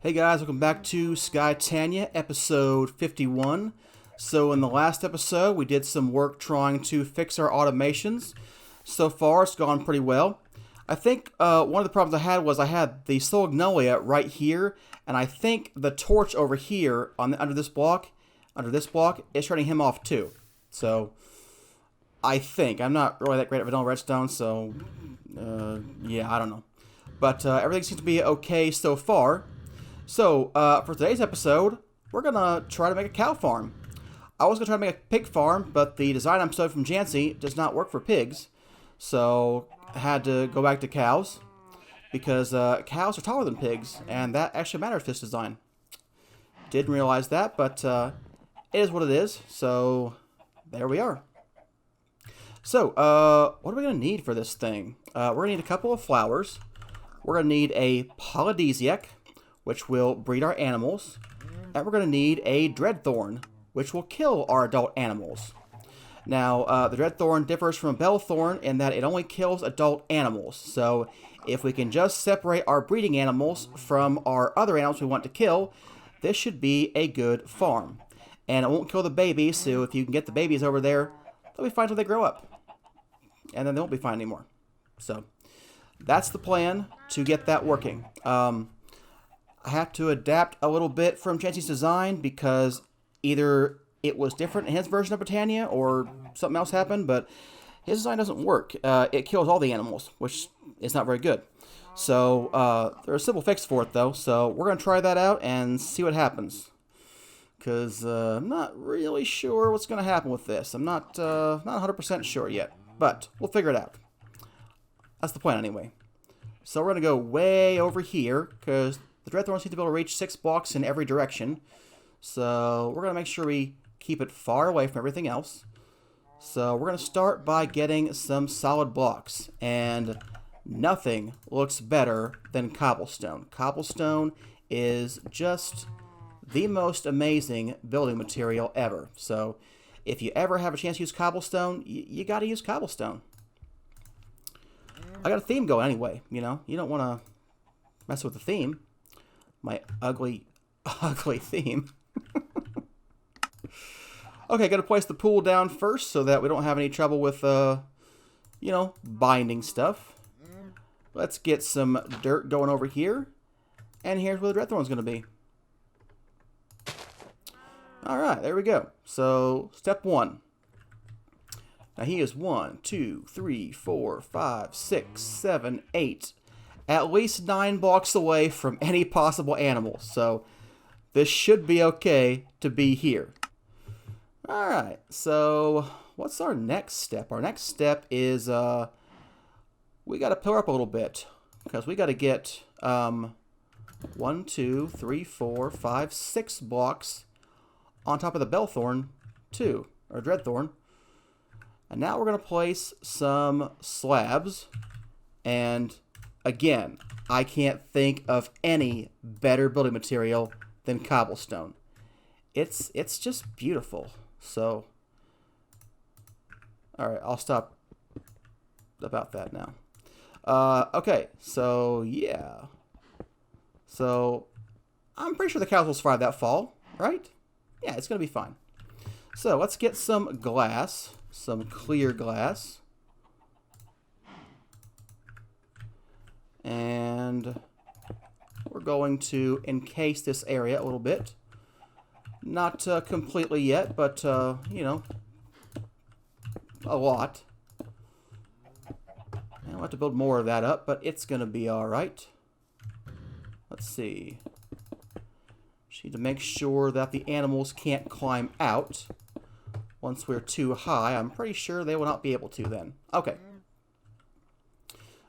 Hey guys, welcome back to Skytania episode 51. So in the last episode, we did some work trying to fix our automations. So far, it's gone pretty well. I think one of the problems I had was I had the Solagnolia right here, and I think the torch over here under this block, is turning him off too. So I think I'm not really that great at vanilla redstone, so yeah, I don't know. But everything seems to be okay so far. So, for today's episode, we're going to try to make a cow farm. I was going to try to make a pig farm, but the design I'm studying from Jancy does not work for pigs. So, I had to go back to cows, because cows are taller than pigs, and that actually matters to this design. Didn't realize that, but it is what it is, so there we are. So, what are we going to need for this thing? We're going to need a couple of flowers. We're going to need a polydesiac, which will breed our animals, and we're going to need a dreadthorn, which will kill our adult animals. Now, the dreadthorn differs from a bellthorn in that it only kills adult animals, so if we can just separate our breeding animals from our other animals we want to kill, this should be a good farm. And it won't kill the babies, so if you can get the babies over there, they'll be fine until they grow up. And then they won't be fine anymore. So, that's the plan to get that working. I have to adapt a little bit from Chancy's design because either it was different in his version of Botania or something else happened, but his design doesn't work. It kills all the animals, which is not very good. So there's a simple fix for it, though, so we're going to try that out and see what happens. Because I'm not really sure what's going to happen with this. I'm not 100% sure yet, but we'll figure it out. That's the plan anyway. So we're going to go way over here because the dreadthorn seems to be able to reach 6 blocks in every direction. So we're going to make sure we keep it far away from everything else. So we're going to start by getting some solid blocks. And nothing looks better than cobblestone. Cobblestone is just the most amazing building material ever. So if you ever have a chance to use cobblestone, you got to use cobblestone. I got a theme going anyway, you know. You don't want to mess with the theme. My ugly theme. Okay, gotta place the pool down first so that we don't have any trouble with, you know, binding stuff. Let's get some dirt going over here. And here's where the dreadthorn's gonna be. Alright, there we go. So, step 1. Now he is 1, 2, 3, 4, 5, 6, 7, 8. At least 9 blocks away from any possible animal. So this should be okay to be here. Alright, so what's our next step? Our next step is we got to pillar up a little bit. Because we got to get 1, 2, 3, 4, 5, 6 blocks on top of the bellthorn too. Or dreadthorn. And now we're going to place some slabs. And again, I can't think of any better building material than cobblestone. It's just beautiful. So, alright, I'll stop about that now. Okay, so yeah. So, I'm pretty sure the cows will survive that fall, right? Yeah, it's going to be fine. So, let's get some glass, some clear glass. And we're going to encase this area a little bit. Not completely yet, but, you know, a lot. And we'll have to build more of that up, but it's going to be alright. Let's see. Just need to make sure that the animals can't climb out. Once we're too high, I'm pretty sure they will not be able to then. Okay.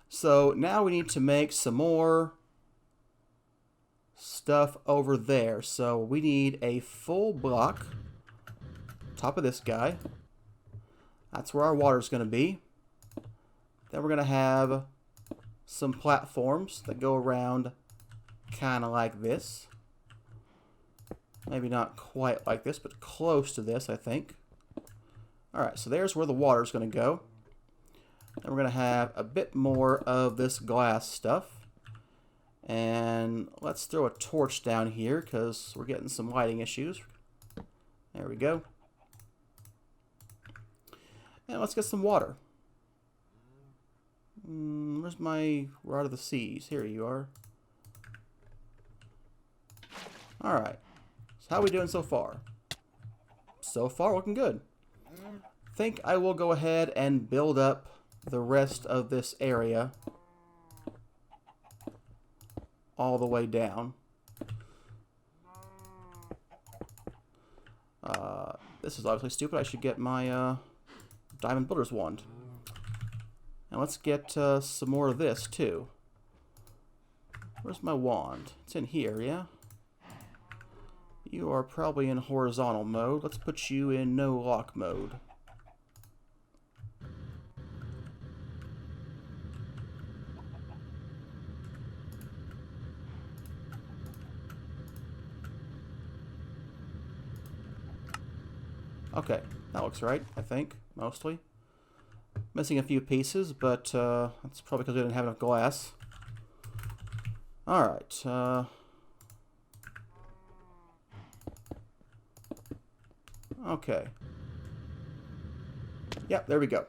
So now we need to make some more stuff over there. So we need a full block, top of this guy. That's where our water's going to be. Then we're going to have some platforms that go around kind of like this. Maybe not quite like this, but close to this, I think. Alright, so there's where the water's going to go. And we're going to have a bit more of this glass stuff. And let's throw a torch down here because we're getting some lighting issues. There we go. And let's get some water. Where's my Rod of the Seas? Here you are. Alright. So how are we doing so far? So far, looking good. I think I will go ahead and build up the rest of this area all the way down. This is obviously stupid. I should get my Diamond Builder's Wand. And let's get some more of this, too. Where's my wand? It's in here, yeah? You are probably in horizontal mode. Let's put you in no lock mode. Okay, that looks right, I think, mostly. Missing a few pieces, but that's probably because we didn't have enough glass. Alright, okay. Yep, there we go.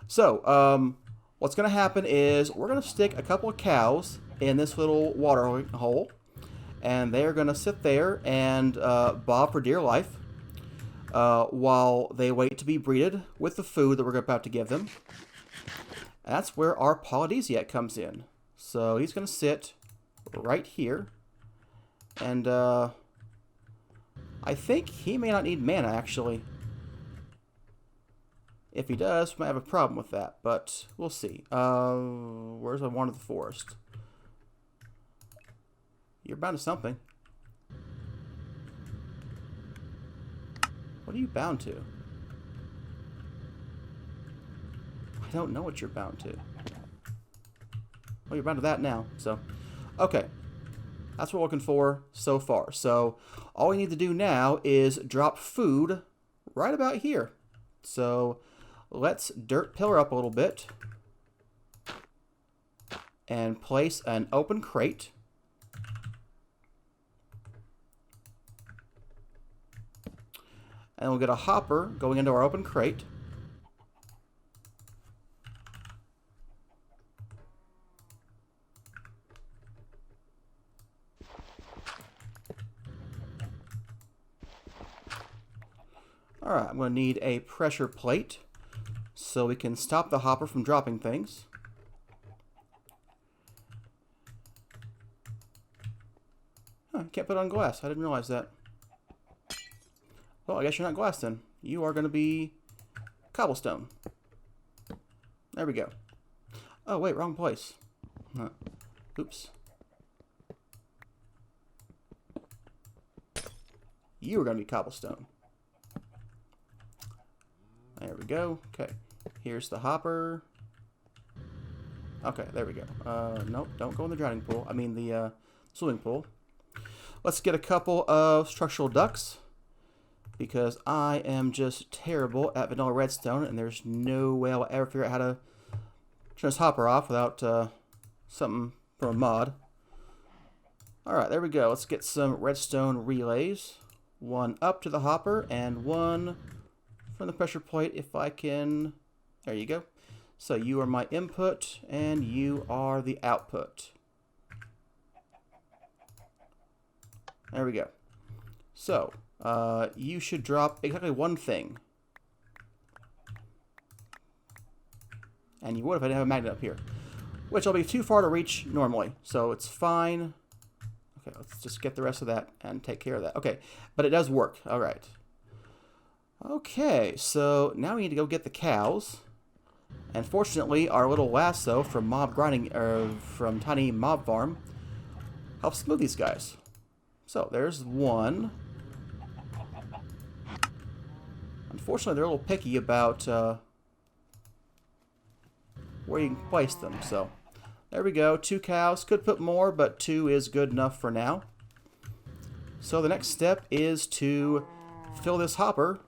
So, what's going to happen is we're going to stick a couple of cows in this little water hole, and they're going to sit there and bob for dear life while they wait to be breeded with the food that we're about to give them. That's where our polydesiac comes in. So he's going to sit right here, and I think he may not need mana, actually. If he does, we might have a problem with that, but we'll see. Where's my Wand of the Forest? You're bound to something. What are you bound to? I don't know what you're bound to. Well, you're bound to that now, so. Okay. That's what we're looking for so far. So, all we need to do now is drop food right about here. So, let's dirt pillar up a little bit. And place an open crate. And we'll get a hopper going into our open crate. Alright, I'm going to need a pressure plate so we can stop the hopper from dropping things. Huh, can't put it on glass. I didn't realize that. Well, I guess you're not glass then. You are going to be cobblestone. There we go. Oh, wait, wrong place. Huh. Oops. You are going to be cobblestone. There we go. Okay. Here's the hopper. Okay, there we go. Nope, don't go in the drowning pool. I mean the swimming pool. Let's get a couple of structural ducts, because I am just terrible at vanilla redstone, and there's no way I'll ever figure out how to turn this hopper off without something from a mod. Alright, there we go. Let's get some redstone relays. One up to the hopper, and one from the pressure plate if I can. There you go. So you are my input, and you are the output. There we go. So, you should drop exactly one thing. And you would if I didn't have a magnet up here. Which will be too far to reach normally, so it's fine. Okay, let's just get the rest of that and take care of that. Okay, but it does work. All right. Okay, so now we need to go get the cows. And fortunately, our little lasso from mob grinding, from Tiny Mob Farm, helps smooth these guys. So there's one. Unfortunately, they're a little picky about where you can place them. So there we go. 2 cows. Could put more, but 2 is good enough for now. So the next step is to fill this hopper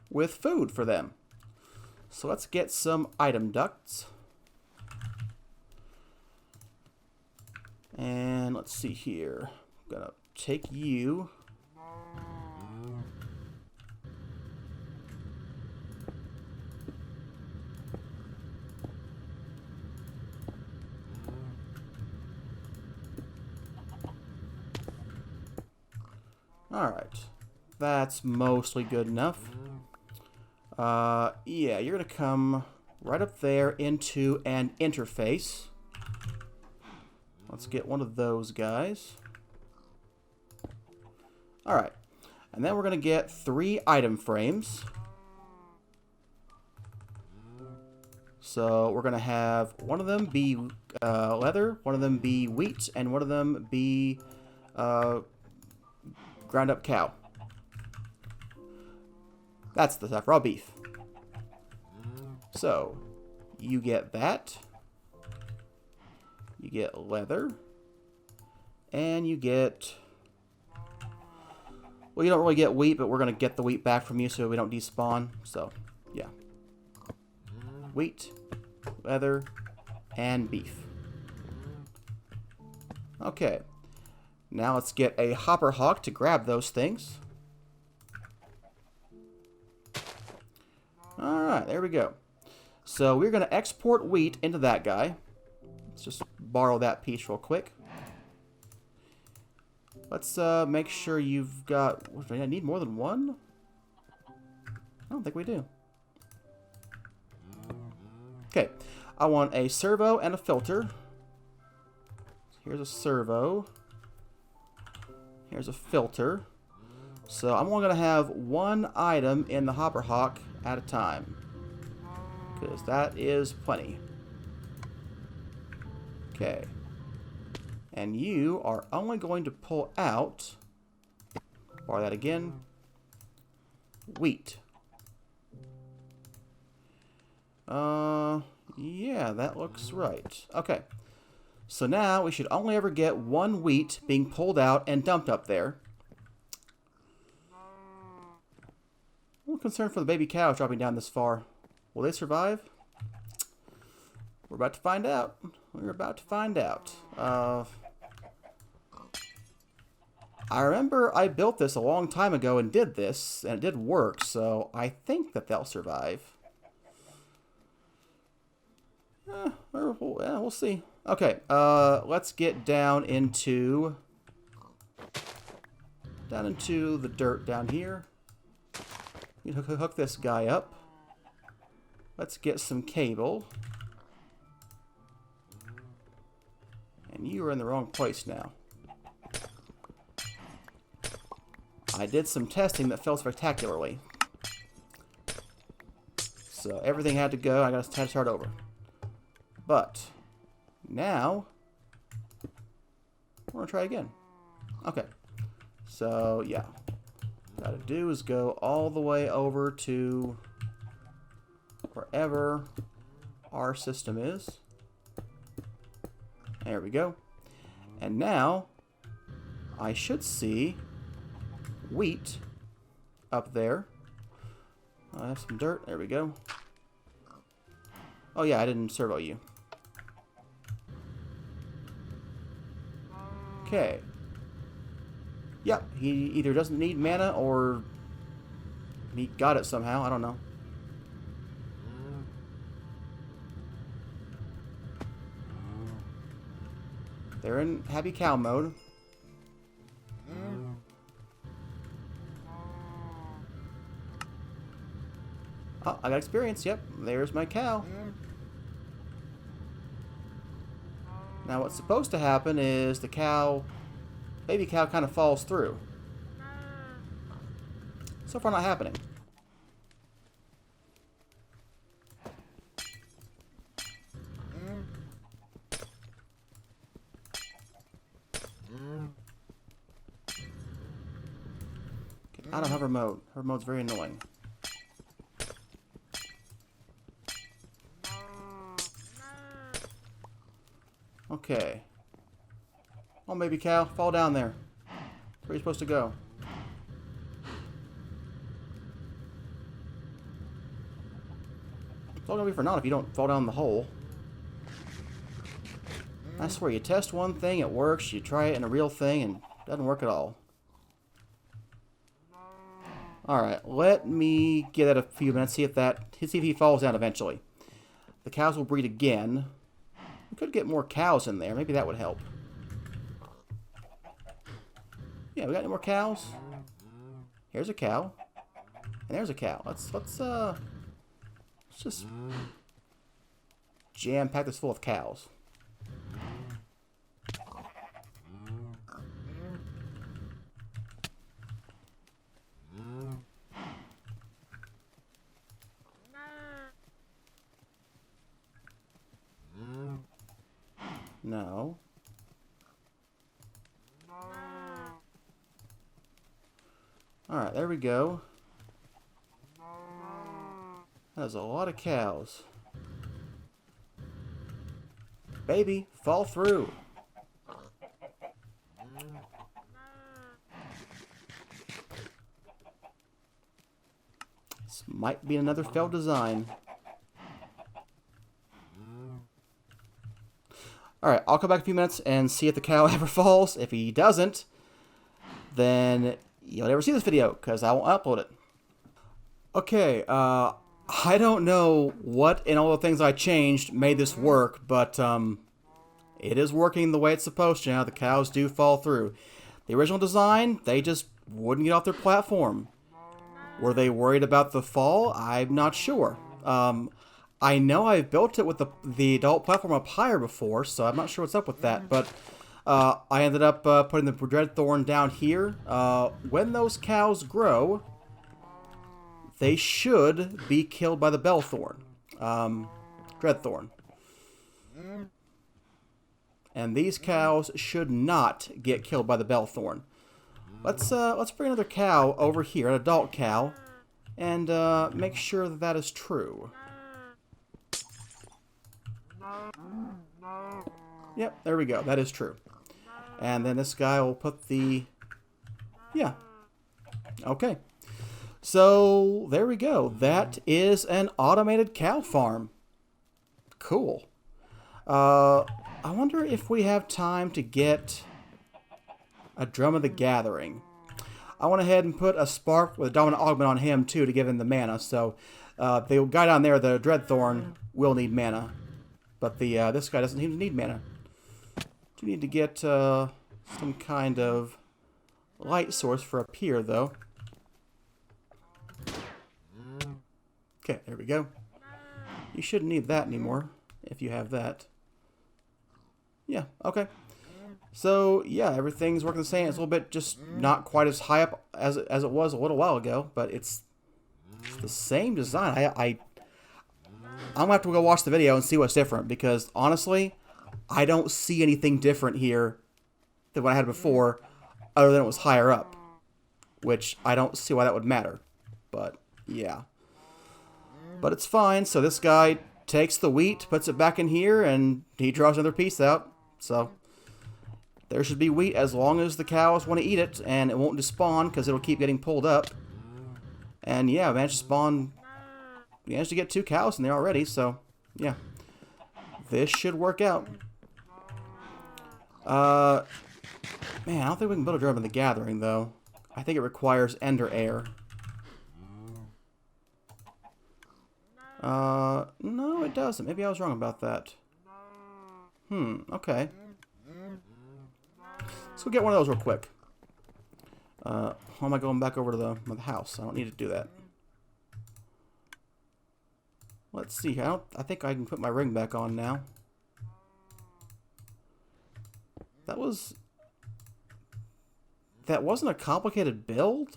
with food for them. So let's get some item ducts. And And let's see here. I'm gonna take you. Alright. That's mostly good enough. Yeah, you're gonna come right up there into an interface. Let's get one of those guys. Alright. And then we're going to get 3 item frames. So we're going to have one of them be leather, one of them be wheat, and one of them be ground up cow. That's the stuff, raw beef. So you get that. You get leather. And you get... Well, you don't really get wheat, but we're going to get the wheat back from you so we don't despawn. So, yeah. Wheat, leather, and beef. Okay. Now let's get a hopper hawk to grab those things. Alright, there we go. So we're going to export wheat into that guy. Let's just borrow that piece real quick. Let's make sure you've got... Do I need more than one? I don't think we do. Okay. I want a servo and a filter. Here's a servo. Here's a filter. So I'm only going to have one item in the hopper hawk at a time. Because that is plenty. Okay. And you are only going to pull out, borrow that again, wheat. Yeah, that looks right. Okay. So now we should only ever get one wheat being pulled out and dumped up there. I'm a little concerned for the baby cows dropping down this far. Will they survive? We're about to find out. We're about to find out. I remember I built this a long time ago and did this, and it did work, so I think that they'll survive. We'll see. Okay, let's get down into the dirt down here. You hook this guy up. Let's get some cable. And you are in the wrong place now. I did some testing that failed spectacularly. So everything had to go. I got to start over. But now we're going to try again. Okay. So yeah. What gotta do is go all the way over to wherever our system is. There we go. And now I should see wheat up there. I have some dirt. There we go. Oh yeah, I didn't servo you. Okay. Yep, he either doesn't need mana or he got it somehow. I don't know. They're in happy cow mode. Oh, I got experience. Yep, there's my cow. Now what's supposed to happen is the cow, baby cow, kind of falls through. So far not happening. Get out of hover mode. Hover mode's very annoying. Okay. Oh, baby cow, fall down there. That's where you're supposed to go. It's all gonna be for naught if you don't fall down the hole. I swear, you test one thing, it works. You try it in a real thing, and it doesn't work at all. Alright, let me give that a few minutes, see if he falls down eventually. The cows will breed again. We could get more cows in there. Maybe that would help. Yeah, we got any more cows? Here's a cow. And there's a cow. Let's just jam-pack this full of cows. No. Alright, there we go. That's a lot of cows. Baby, fall through. This might be another failed design. Alright, I'll come back in a few minutes and see if the cow ever falls. If he doesn't, then you'll never see this video, because I won't upload it. Okay, I don't know what in all the things I changed made this work, but it is working the way it's supposed to now. The cows do fall through. The original design, they just wouldn't get off their platform. Were they worried about the fall? I'm not sure. I know I've built it with the adult platform up higher before, so I'm not sure what's up with that, but I ended up putting the Dreadthorn down here. When those cows grow, they should be killed by the Bellthorn. Dreadthorn. And these cows should not get killed by the Bellthorn. Let's bring another cow over here, an adult cow, and make sure that that is true. Yep, there we go. That is true. And then this guy will put the... Yeah. Okay. So, there we go. That is an automated cow farm. Cool. I wonder if we have time to get a Drum of the Gathering. I went ahead and put a Spark with a Dominant Augment on him, too, to give him the mana. So, the guy down there, the Dreadthorn, will need mana. But this guy doesn't even need mana. Do need to get some kind of light source for up here, though. Okay, there we go. You shouldn't need that anymore, if you have that. Yeah, okay. So, yeah, everything's working the same. It's a little bit just not quite as high up as it was a little while ago, but it's the same design. I'm going to have to go watch the video and see what's different, because, honestly, I don't see anything different here than what I had before, other than it was higher up, which I don't see why that would matter, but, yeah. But it's fine, so this guy takes the wheat, puts it back in here, and he draws another piece out, so there should be wheat as long as the cows want to eat it, and it won't despawn, because it'll keep getting pulled up. And, yeah, I managed to spawn... We managed to get 2 cows in there already, so, yeah. This should work out. Man, I don't think we can build a Drum of the Gathering, though. I think it requires Ender Air. No, it doesn't.Maybe I was wrong about that. Okay. Let's go get one of those real quick. How am I going back over to the house? I don't need to do that. Let's see. I think I can put my ring back on now. That wasn't a complicated build?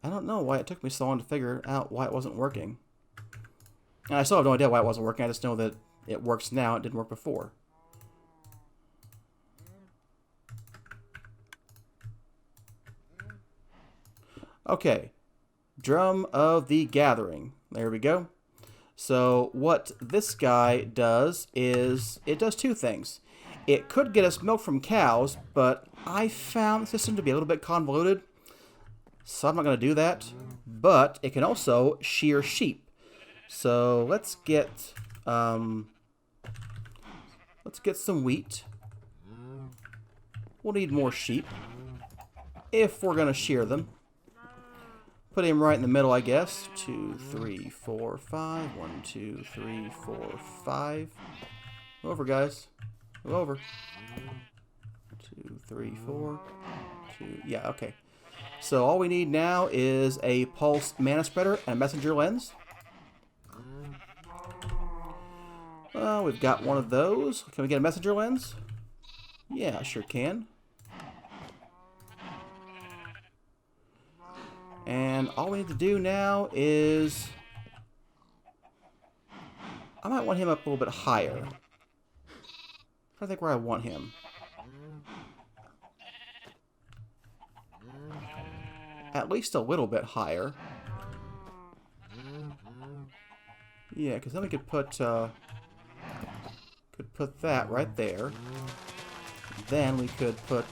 I don't know why it took me so long to figure out why it wasn't working. And I still have no idea why it wasn't working. I just know that it works now. It didn't work before. Okay. Drum of the Gathering. There we go. So what this guy does is it does 2 things. It could get us milk from cows, but I found the system to be a little bit convoluted, so I'm not going to do that. But it can also shear sheep. So let's get Let's get some wheat. We'll need more sheep if we're going to shear them. Put him right in the middle, I guess. 2, 3, 4, 5. 1, 2, 3, 4, 5. Move over, guys. Move over. 2, 3, 4. 2. Yeah, okay. So all we need now is a pulsed mana spreader and a messenger lens. Well, we've got one of those. Can we get a messenger lens? Yeah, I sure can. And all we need to do now is... I might want him up a little bit higher. I think where I want him. At least a little bit higher. Yeah, because then we could put that right there. Then we could put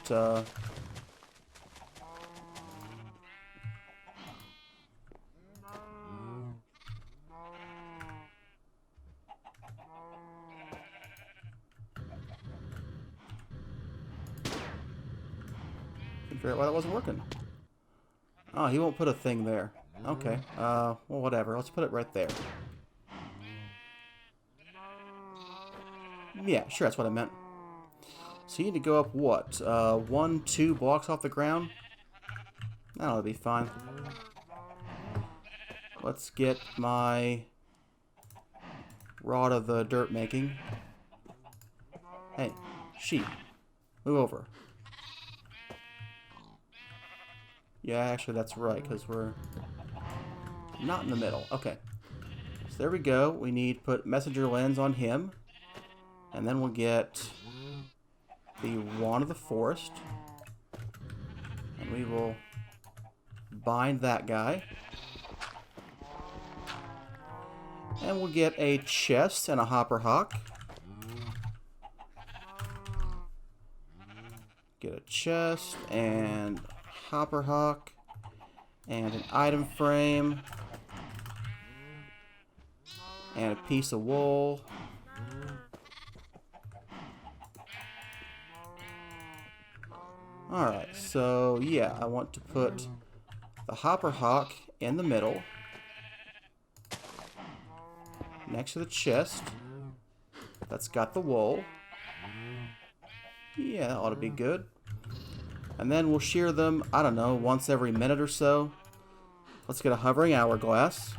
figure out why that wasn't working. Oh, he won't put a thing there. Okay. Well, whatever. Let's put it right there. Yeah, sure, that's what I meant. So you need to go up, what? 1, 2 blocks off the ground? That'll be fine. Let's get my rod of the dirt making. Hey, sheep. Move over. Yeah, actually that's right, because we're not in the middle. Okay. So there we go. We need to put messenger lens on him. And then we'll get the wand of the forest. And we will bind that guy. And we'll get a chest and a hopper hawk. Get a chest and hopper hawk and an item frame and a piece of wool. Alright, so yeah, I want to put the hopper hawk in the middle next to the chest that's got the wool. Yeah, that ought to be good. And then we'll shear them, I don't know, once every minute or so. Let's get a hovering hourglass.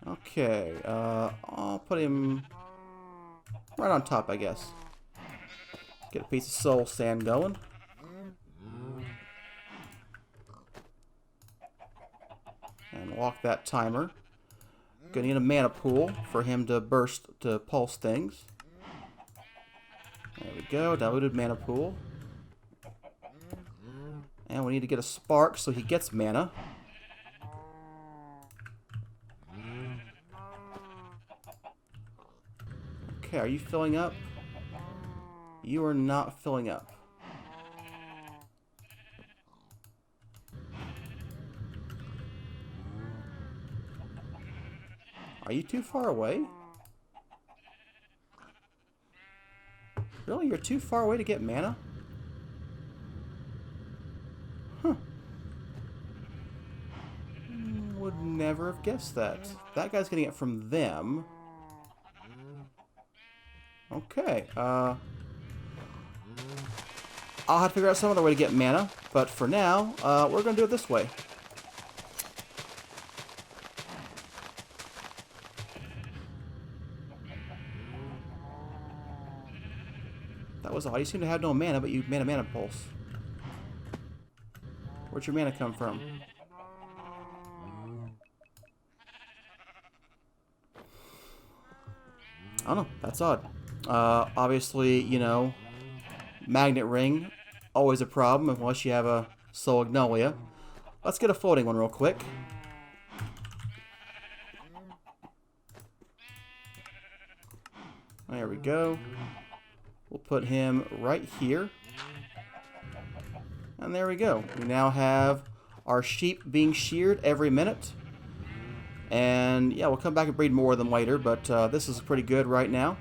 Okay, I'll put him right on top, I guess. Get a piece of soul sand going. And lock that timer. Gonna need a mana pool for him to pulse things. There we go, diluted mana pool. And we need to get a spark so he gets mana. Okay, are you filling up? You are not filling up. Are you too far away? Really? You're too far away to get mana? Huh. Would never have guessed that. That guy's getting it from them. Okay, I'll have to figure out some other way to get mana, but for now, we're going to do it this way. That was odd. You seem to have no mana, but you made a mana pulse. Where'd your mana come from? I don't know. That's odd. Obviously, you know, magnet ring, always a problem unless you have a Soul Agnolia. Let's get a floating one real quick. There we go. We'll put him right here. And there we go. We now have our sheep being sheared every minute. And yeah, we'll come back and breed more of them later, but this is pretty good right now.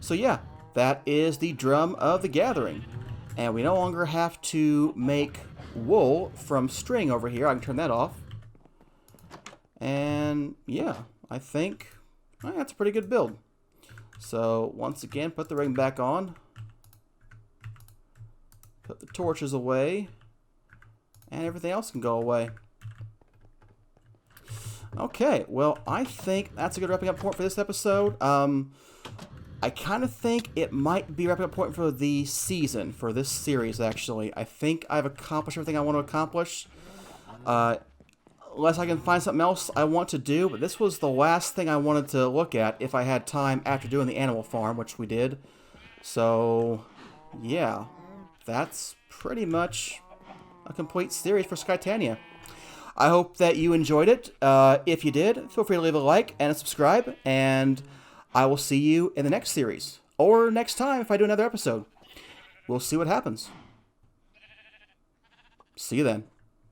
So yeah, that is the Drum of the Gathering. And we no longer have to make wool from string over here. I can turn that off. And yeah, I think that's a pretty good build. So once again, put the ring back on. Put the torches away. And everything else can go away. Okay, well, I think that's a good wrapping up point for this episode. I kind of think it might be wrapping up point for the season, for this series, actually. I think I've accomplished everything I want to accomplish. Unless I can find something else I want to do, but this was the last thing I wanted to look at if I had time after doing the animal farm, which we did. So, yeah, that's pretty much a complete series for Skytania. I hope that you enjoyed it. If you did, feel free to leave a like and a subscribe, and I will see you in the next series, or next time if I do another episode. We'll see what happens. See you then.